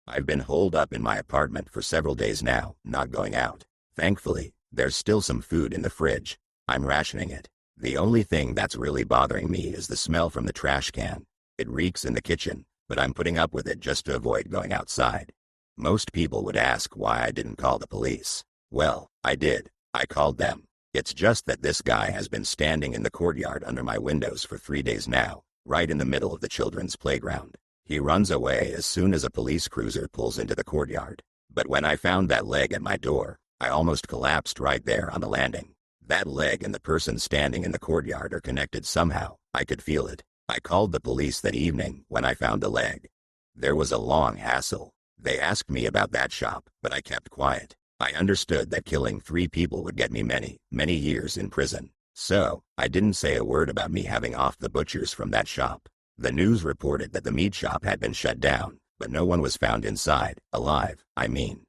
I've been holed up in my apartment for several days now, not going out. Thankfully, there's still some food in the fridge. I'm rationing it. The only thing that's really bothering me is the smell from the trash can. It reeks in the kitchen, but I'm putting up with it just to avoid going outside. Most people would ask why I didn't call the police. Well, I did. I called them. It's just that this guy has been standing in the courtyard under my windows for 3 days now, right in the middle of the children's playground. He runs away as soon as a police cruiser pulls into the courtyard. But when I found that leg at my door, I almost collapsed right there on the landing. That leg and the person standing in the courtyard are connected somehow. I could feel it. I called the police that evening when I found the leg. There was a long hassle. They asked me about that shop, but I kept quiet. I understood that killing 3 people would get me many, many years in prison. So, I didn't say a word about me having off the butchers from that shop. The news reported that the meat shop had been shut down, but no one was found inside, alive, I mean.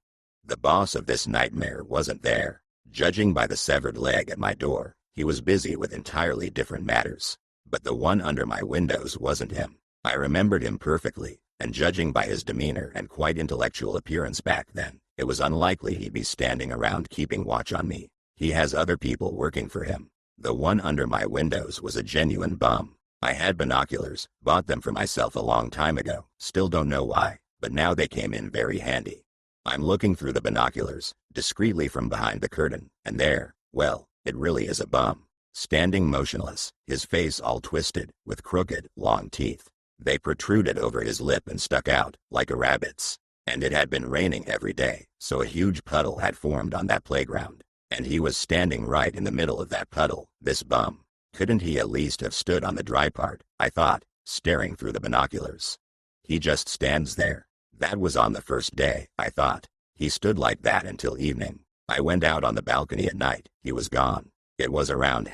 The boss of this nightmare wasn't there. Judging by the severed leg at my door, he was busy with entirely different matters. But the one under my windows wasn't him. I remembered him perfectly, and judging by his demeanor and quite intellectual appearance back then, it was unlikely he'd be standing around keeping watch on me. He has other people working for him. The one under my windows was a genuine bum. I had binoculars, bought them for myself a long time ago, still don't know why, but now they came in very handy. I'm looking through the binoculars, discreetly from behind the curtain, and there, well, it really is a bum. Standing motionless, his face all twisted, with crooked, long teeth. They protruded over his lip and stuck out, like a rabbit's. And it had been raining every day, so a huge puddle had formed on that playground. And he was standing right in the middle of that puddle, this bum. Couldn't he at least have stood on the dry part, I thought, staring through the binoculars. He just stands there. That was on the first day, I thought. He stood like that until evening. I went out on the balcony at night, he was gone. It was around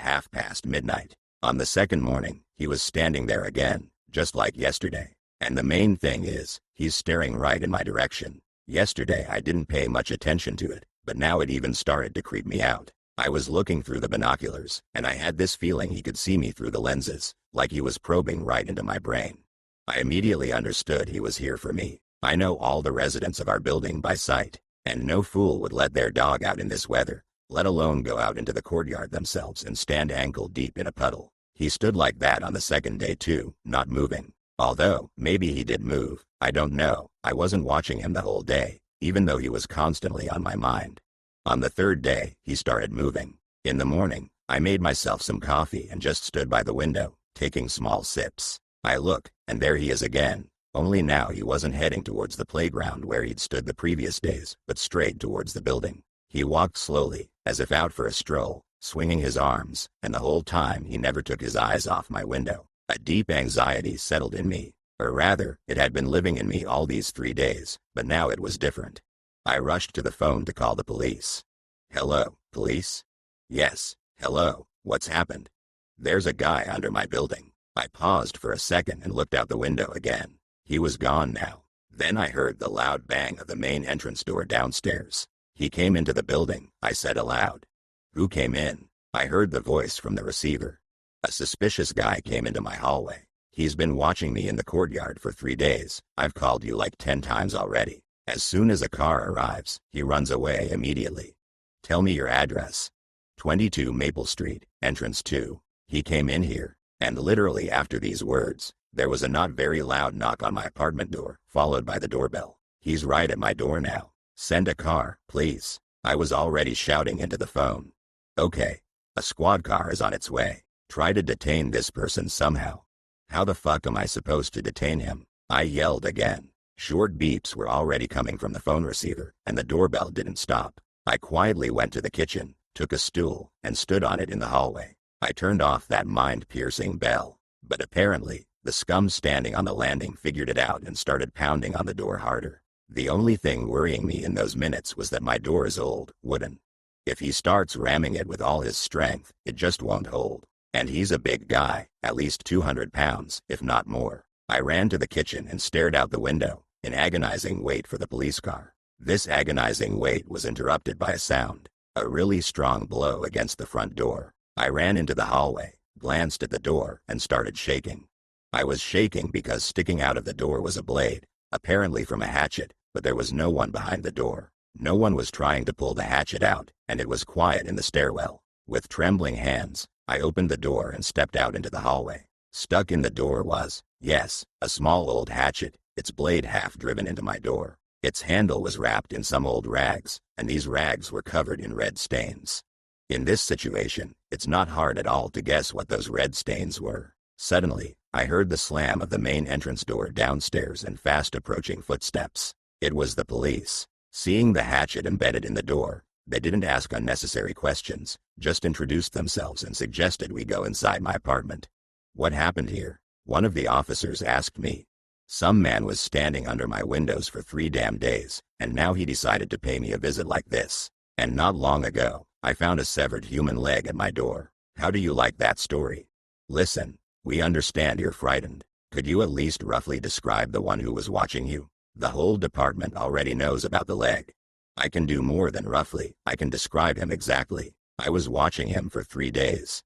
midnight. On the second morning, he was standing there again, just like yesterday. And the main thing is, he's staring right in my direction. Yesterday I didn't pay much attention to it, but now it even started to creep me out. I was looking through the binoculars, and I had this feeling he could see me through the lenses, like he was probing right into my brain. I immediately understood he was here for me. I know all the residents of our building by sight, and no fool would let their dog out in this weather, let alone go out into the courtyard themselves and stand ankle deep in a puddle. He stood like that on the second day too, not moving. Although, maybe he did move, I don't know. I wasn't watching him the whole day, even though he was constantly on my mind. On the third day, he started moving. In the morning, I made myself some coffee and just stood by the window, taking small sips. I look, and there he is again. Only now he wasn't heading towards the playground where he'd stood the previous days, but straight towards the building. He walked slowly, as if out for a stroll, swinging his arms, and the whole time he never took his eyes off my window. A deep anxiety settled in me, or rather, it had been living in me all these 3 days, but now it was different. I rushed to the phone to call the police. Hello, police? Yes, hello, what's happened? There's a guy under my building. I paused for a second and looked out the window again. He was gone now. Then I heard the loud bang of the main entrance door downstairs. He came into the building, I said aloud. Who came in? I heard the voice from the receiver. A suspicious guy came into my hallway. He's been watching me in the courtyard for 3 days. I've called you like 10 times already. As soon as a car arrives, he runs away immediately. Tell me your address. 22 Maple Street, entrance 2. He came in here, and literally after these words, there was a not very loud knock on my apartment door, followed by the doorbell. He's right at my door now. Send a car, please. I was already shouting into the phone. Okay. A squad car is on its way. Try to detain this person somehow. How the fuck am I supposed to detain him? I yelled again. Short beeps were already coming from the phone receiver, and the doorbell didn't stop. I quietly went to the kitchen, took a stool, and stood on it in the hallway. I turned off that mind-piercing bell. But apparently, the scum standing on the landing figured it out and started pounding on the door harder. The only thing worrying me in those minutes was that my door is old, wooden. If he starts ramming it with all his strength, it just won't hold. And he's a big guy, at least 200 pounds, if not more. I ran to the kitchen and stared out the window, in agonizing wait for the police car. This agonizing wait was interrupted by a sound, a really strong blow against the front door. I ran into the hallway, glanced at the door, and started shaking. I was shaking because sticking out of the door was a blade, apparently from a hatchet, but there was no one behind the door. No one was trying to pull the hatchet out, and it was quiet in the stairwell. With trembling hands, I opened the door and stepped out into the hallway. Stuck in the door was, yes, a small old hatchet, its blade half driven into my door. Its handle was wrapped in some old rags, and these rags were covered in red stains. In this situation, it's not hard at all to guess what those red stains were. Suddenly, I heard the slam of the main entrance door downstairs and fast approaching footsteps. It was the police. Seeing the hatchet embedded in the door, they didn't ask unnecessary questions, just introduced themselves and suggested we go inside my apartment. What happened here? One of the officers asked me. Some man was standing under my windows for 3 damn days, and now he decided to pay me a visit like this. And not long ago, I found a severed human leg at my door. How do you like that story? Listen, we understand you're frightened. Could you at least roughly describe the one who was watching you? The whole department already knows about the leg. I can do more than roughly, I can describe him exactly. I was watching him for 3 days.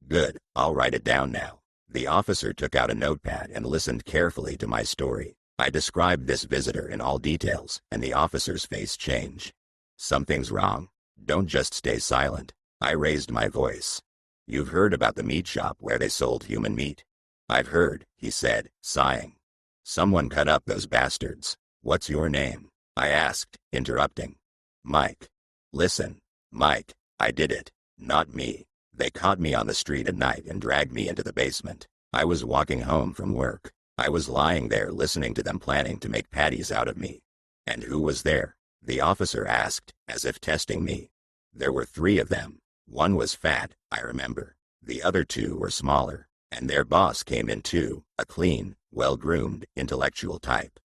Good, I'll write it down now. The officer took out a notepad and listened carefully to my story. I described this visitor in all details, and the officer's face changed. Something's wrong. Don't just stay silent. I raised my voice. You've heard about the meat shop where they sold human meat? I've heard, he said, sighing. Someone cut up those bastards. What's your name? I asked, interrupting. Mike. Listen, Mike, I did it. Not me. They caught me on the street at night and dragged me into the basement. I was walking home from work. I was lying there listening to them planning to make patties out of me. And who was there? The officer asked, as if testing me. There were 3 of them. One was fat, I remember. The other 2 were smaller, and their boss came in too, a clean, well-groomed, intellectual type.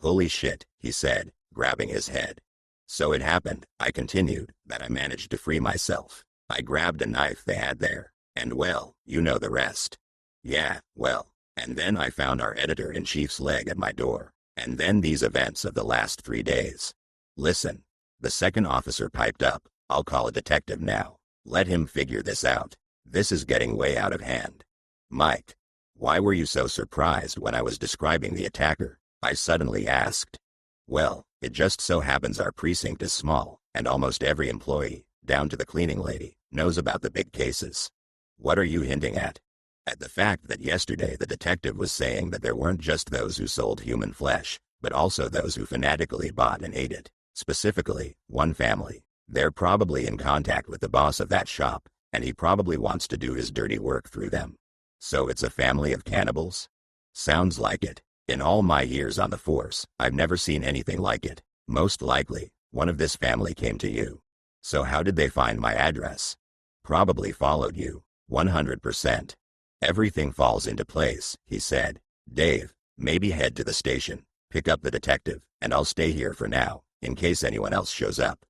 Holy shit, he said, grabbing his head. So it happened, I continued, that I managed to free myself. I grabbed a knife they had there, and well, you know the rest. Yeah, well, and then I found our editor-in-chief's leg at my door, and then these events of the last 3 days. Listen, the second officer piped up, I'll call a detective now. Let him figure this out. This is getting way out of hand. Mike, why were you so surprised when I was describing the attacker? I suddenly asked. Well, it just so happens our precinct is small, and almost every employee, down to the cleaning lady, knows about the big cases. What are you hinting at? At the fact that yesterday the detective was saying that there weren't just those who sold human flesh, but also those who fanatically bought and ate it. Specifically, one family. They're probably in contact with the boss of that shop, and he probably wants to do his dirty work through them. So it's a family of cannibals? Sounds like it. In all my years on the force, I've never seen anything like it. Most likely, one of this family came to you. So how did they find my address? Probably followed you. 100%. Everything falls into place, he said. Dave, maybe head to the station, pick up the detective, and I'll stay here for now, in case anyone else shows up.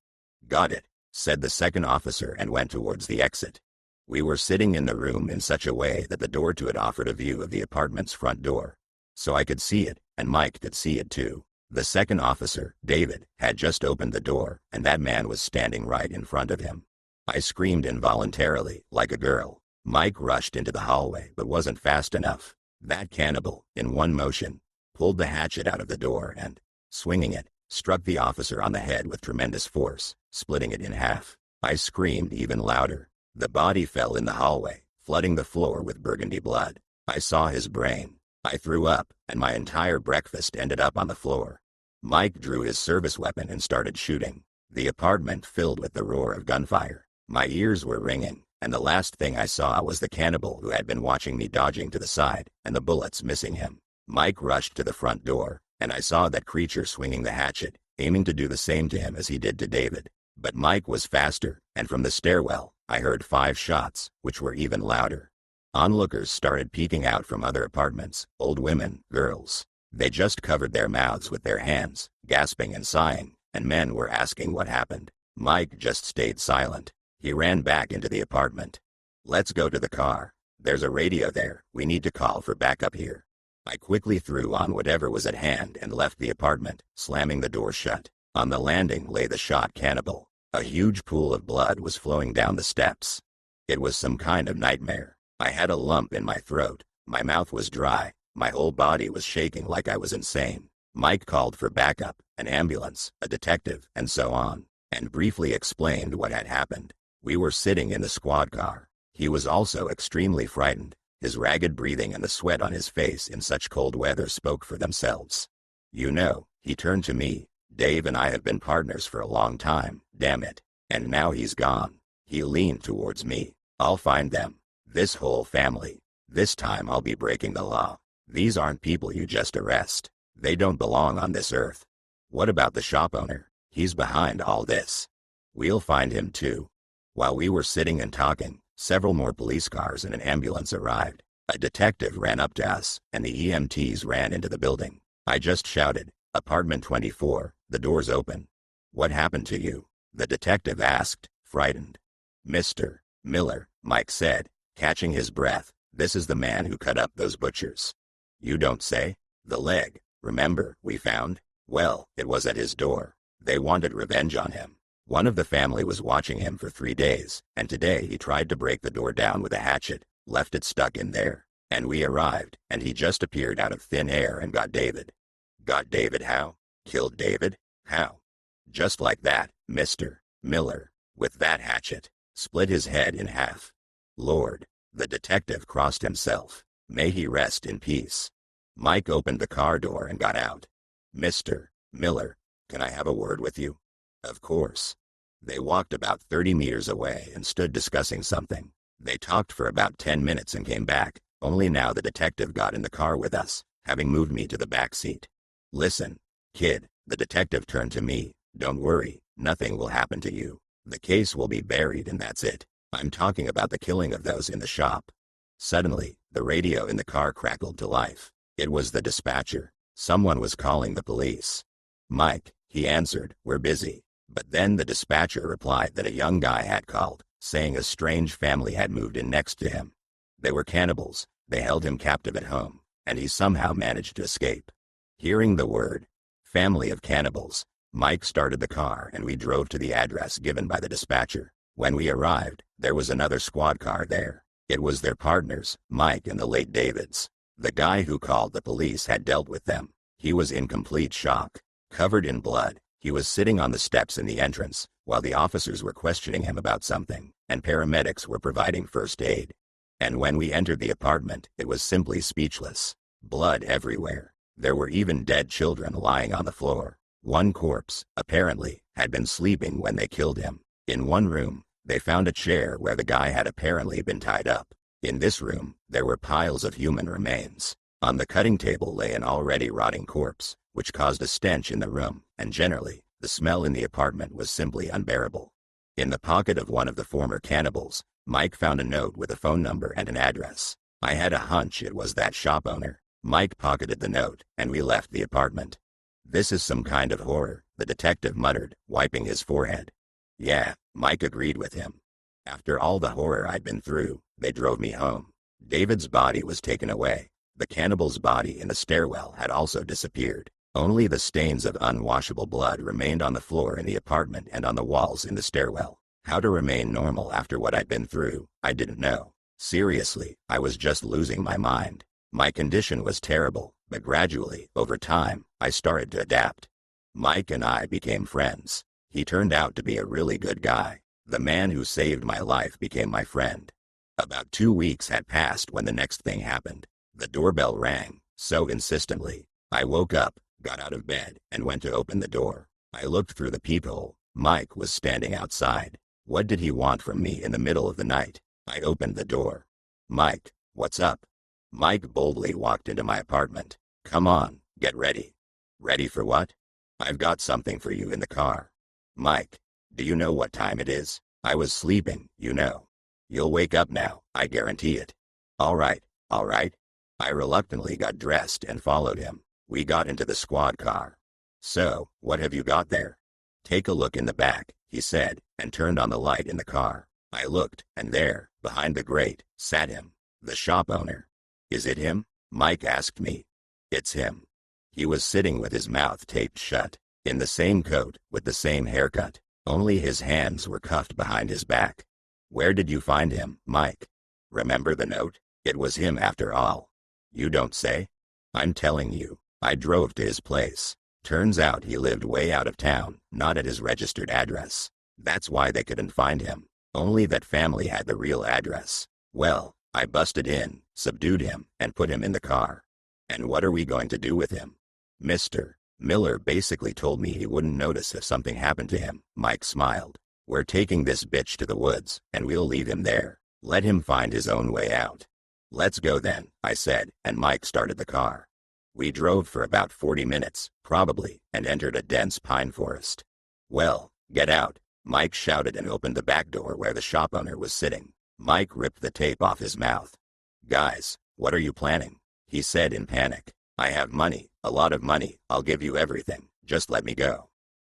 Got it, said the second officer and went towards the exit. We were sitting in the room in such a way that the door to it offered a view of the apartment's front door. So I could see it, and Mike could see it too. The second officer, David, had just opened the door, and that man was standing right in front of him. I screamed involuntarily, like a girl. Mike rushed into the hallway but wasn't fast enough. That cannibal, in one motion, pulled the hatchet out of the door and, swinging it, struck the officer on the head with tremendous force, splitting it in half. I screamed even louder. The body fell in the hallway, flooding the floor with burgundy blood. I saw his brain. I threw up, and my entire breakfast ended up on the floor. Mike drew his service weapon and started shooting. The apartment filled with the roar of gunfire. My ears were ringing, and the last thing I saw was the cannibal who had been watching me dodging to the side, and the bullets missing him. Mike rushed to the front door, and I saw that creature swinging the hatchet, aiming to do the same to him as he did to David. But Mike was faster, and from the stairwell, I heard 5 shots, which were even louder. Onlookers started peeking out from other apartments, old women, girls. They just covered their mouths with their hands, gasping and sighing, and men were asking what happened. Mike just stayed silent. He ran back into the apartment. Let's go to the car. There's a radio there. We need to call for backup here. I quickly threw on whatever was at hand and left the apartment, slamming the door shut. On the landing lay the shot cannibal. A huge pool of blood was flowing down the steps. It was some kind of nightmare. I had a lump in my throat. My mouth was dry. My whole body was shaking like I was insane. Mike called for backup, an ambulance, a detective, and so on, and briefly explained what had happened. We were sitting in the squad car. He was also extremely frightened. His ragged breathing and the sweat on his face in such cold weather spoke for themselves. You know, he turned to me. Dave and I have been partners for a long time, damn it. And now he's gone. He leaned towards me. I'll find them. This whole family. This time I'll be breaking the law. These aren't people you just arrest. They don't belong on this earth. What about the shop owner? He's behind all this. We'll find him too. While we were sitting and talking, several more police cars and an ambulance arrived. A detective ran up to us, and the EMTs ran into the building. I just shouted, "Apartment 24, the door's open." "What happened to you?" the detective asked, frightened. "Mr. Miller," Mike said, catching his breath, "this is the man who cut up those butchers." "You don't say?" "The leg, remember, we found? Well, it was at his door. They wanted revenge on him. One of the family was watching him for 3 days, and today he tried to break the door down with a hatchet, left it stuck in there. And we arrived, and he just appeared out of thin air and got David." "Got David how? Killed David? How?" "Just like that, Mr. Miller, with that hatchet. Split his head in half." Lord, the detective crossed himself. May he rest in peace. Mike opened the car door and got out. "Mr. Miller, can I have a word with you?" "Of course." They walked about 30 meters away and stood discussing something. They talked for about 10 minutes and came back. Only now the detective got in the car with us, having moved me to the back seat. "Listen, kid," the detective turned to me, "don't worry, nothing will happen to you. The case will be buried and that's it. I'm talking about the killing of those in the shop." Suddenly, the radio in the car crackled to life. It was the dispatcher. Someone was calling the police. "Mike," he answered, "we're busy." But then the dispatcher replied that a young guy had called, saying a strange family had moved in next to him. They were cannibals. They held him captive at home, and he somehow managed to escape. Hearing the word, family of cannibals, Mike started the car and we drove to the address given by the dispatcher. When we arrived, there was another squad car there. It was their partners, Mike and the late Davids. The guy who called the police had dealt with them. He was in complete shock. Covered in blood, he was sitting on the steps in the entrance, while the officers were questioning him about something, and paramedics were providing first aid. And when we entered the apartment, it was simply speechless. Blood everywhere. There were even dead children lying on the floor. One corpse, apparently, had been sleeping when they killed him. In one room, they found a chair where the guy had apparently been tied up. In this room, there were piles of human remains. On the cutting table lay an already rotting corpse, which caused a stench in the room, and generally, the smell in the apartment was simply unbearable. In the pocket of one of the former cannibals, Mike found a note with a phone number and an address. I had a hunch it was that shop owner. Mike pocketed the note, and we left the apartment. "This is some kind of horror," the detective muttered, wiping his forehead. "Yeah," Mike agreed with him. "After all the horror I'd been through, they drove me home. David's body was taken away. The cannibal's body in the stairwell had also disappeared. Only the stains of unwashable blood remained on the floor in the apartment and on the walls in the stairwell. How to remain normal after what I'd been through, I didn't know. Seriously, I was just losing my mind. My condition was terrible, but gradually, over time, I started to adapt. Mike and I became friends. He turned out to be a really good guy. The man who saved my life became my friend. About 2 weeks had passed when the next thing happened. The doorbell rang, so insistently. I woke up, got out of bed, and went to open the door. I looked through the peephole. Mike was standing outside. What did he want from me in the middle of the night? I opened the door. "Mike, what's up?" Mike boldly walked into my apartment. "Come on, get ready." "Ready for what?" "I've got something for you in the car." "Mike, do you know what time it is? I was sleeping, you know." "You'll wake up now, I guarantee it." All right. I reluctantly got dressed and followed him. We got into the squad car. "So, what have you got there?" "Take a look in the back," he said, and turned on the light in the car. I looked, and there, behind the grate, sat him, the shop owner. "Is it him?" Mike asked me. "It's him." He was sitting with his mouth taped shut, in the same coat, with the same haircut, only his hands were cuffed behind his back. "Where did you find him, Mike?" "Remember the note? It was him after all." "You don't say?" "I'm telling you. I drove to his place. Turns out he lived way out of town, not at his registered address. That's why they couldn't find him. Only that family had the real address. Well, I busted in, subdued him, and put him in the car. And what are we going to do with him? Mr. Miller basically told me he wouldn't notice if something happened to him. Mike smiled. We're taking this bitch to the woods, and we'll leave him there. Let him find his own way out. Let's go then, I said, and Mike started the car. We drove for about 40 minutes, probably, and entered a dense pine forest. Well, get out, Mike shouted and opened the back door where the shop owner was sitting. Mike ripped the tape off his mouth. Guys, what are you planning? He said in panic. I have money, a lot of money, I'll give you everything, just let me go.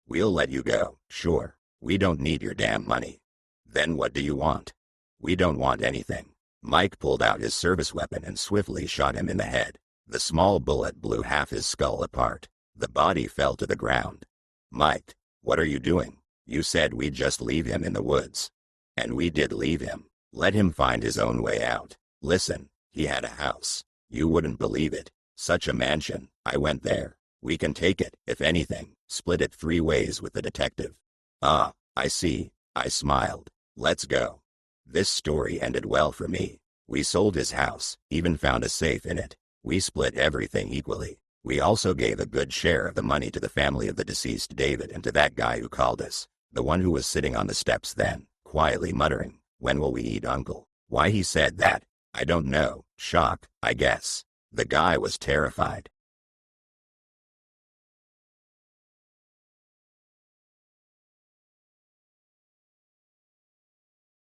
We'll let you go, sure. We don't need your damn money. Then what do you want? We don't want anything. Mike pulled out his service weapon and swiftly shot him in the head. The small bullet blew half his skull apart. The body fell to the ground. Mike, what are you doing? You said we'd just leave him in the woods. And we did leave him. Let him find his own way out. Listen, he had a house. You wouldn't believe it. Such a mansion. I went there. We can take it, if anything, split it 3 ways with the detective. Ah, I see. I smiled. Let's go. This story ended well for me. We sold his house, even found a safe in it. We split everything equally. We also gave a good share of the money to the family of the deceased David and to that guy who called us, the one who was sitting on the steps then, quietly muttering, "When will we eat, Uncle?" Why he said that, I don't know. Shock, I guess. The guy was terrified.